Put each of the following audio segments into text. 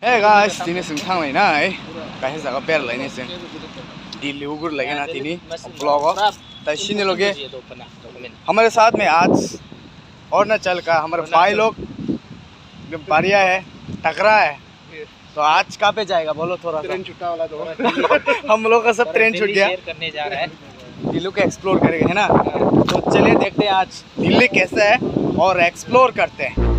Hey guys, tini sing thang lai na kaisa jaga ber lai ne sing Delhi उगुर लगे ना तिनी blog तशीने लोग हमारे साथ में आज और न चल का हमारे भाई लोग बढ़िया है टकरा है तो आज कहाँ पे जाएगा बोलो थोड़ा ट्रेन छुट्टा वाला तो हम लोग का सब ट्रेन छूट गया करने जा रहा है दिल्ली को एक्सप्लोर करेंगे है ना तो चलिए देखते हैं आज दिल्ली कैसा है और एक्सप्लोर करते हैं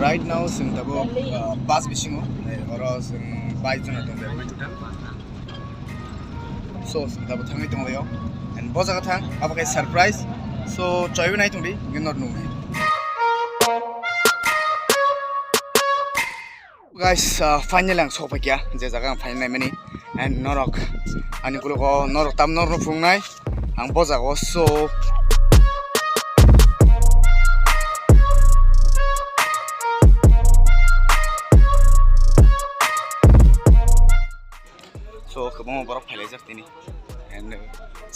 right now sing tabo bus bisingo oro sing bike jona dong way to so sing tabo thangai tong yo and boza ka thang aba kai surprise so choibu nai tong di ginor nu guys finally ang sopa kya je jaga ang finally mani and norok ani kulo ko norok tam nor no fungnai ang boza ko so so kebong borok phale jak tini and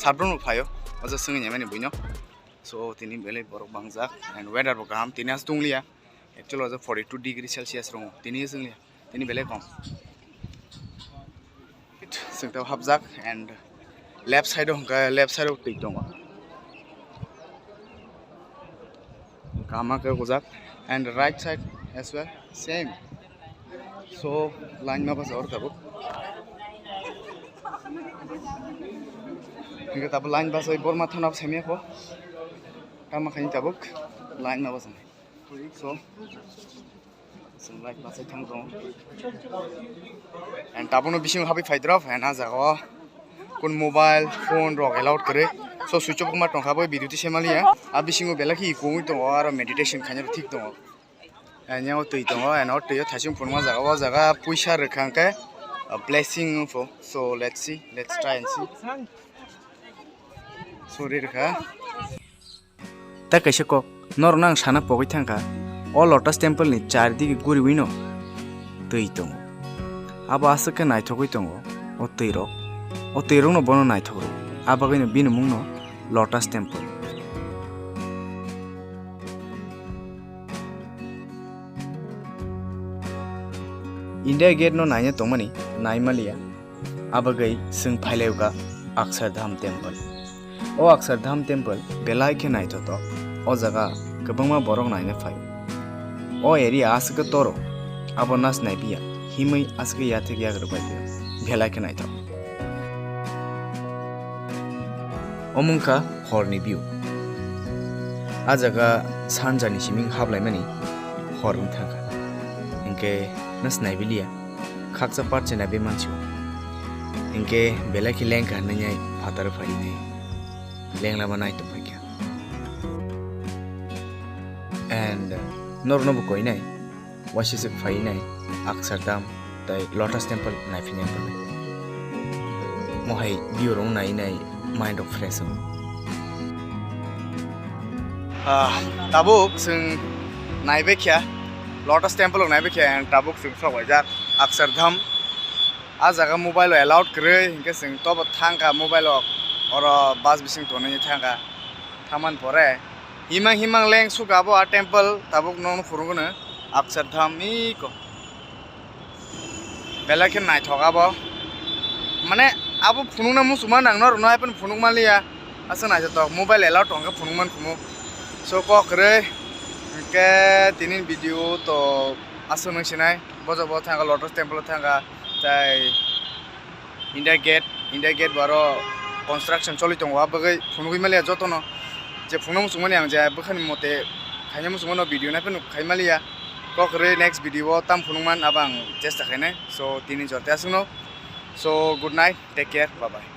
sabron phayo aja sungi nyamani buino so tini bele borok bangjak and weather bo gam tini as tunglia actually aja 42 degree celsius rong tini sunglia tini bele kom singta habjak and left side of tik dong kama ke gojak and right side as well same so line ma bas aur tabuk Hingga tabuk line bas oi borma thonap semia ko kama khani tabuk line ma bas so some like bas thang dong and tabuno bising habi faidrov and ajago kun mobile phone rok allowed kare so switch off ma tongkha boi biduti semali ya abisingo belaki ko to aro meditation khanya thik dong and yao tui dong and out yo thasing phone ma jaga puisa rakhang ke a blessing for so let's try and see sorry rekha ta kaise ko nornang sana pogoi thangka o lotus temple ni char digi guri wino tui tong aba asake naithogoi tong o tui no bono naithogro aba gaino binu mungno lotus temple India gate no nanya tongmani naimalia abagai sing phaileuka Akshardham temple o Akshardham temple belai ke nai to o jaga gobangma borok naina phai o area asga toro abonas naibia himai asga yate gya garbai belai ke nai to omungka horni view a jaga sanjani siming hablaimani horung thaka inke nas naibilia khaksa parche na be manchu inke belaki lengka nanyai phatar phai ne lengla banai to phakya and norno bu koi nai washisik phai nai Akshardham tai lotus temple nai phine pa mohai biurong nai mind of fresh tabuk sing nai bekya lotus temple of naibekhe and tabuk sing so wajak Akshardham a jaga mobile allowed kre hinke sing to thangka mobile or bus bising to nai thangka thaman pore himang leng sugabo a temple tabuk non furungna Akshardham ko belakhe nai thogabo mane abo phunungna musuma nangnor no apen phunung malia asa nai to mobile allowed tongka phunungman khumu so ko kre ke tinin video to aso nang sinai bojo thanga lotus temple thanga tai India gate baro construction choli tong wa bagai phunugui malia jotono je phunung sumani ang ja bukhani mote khanya musumono video na penu khaimalia kokre next video tam phunungman abang chesta khaine so tinin jorte asno so good night take care bye bye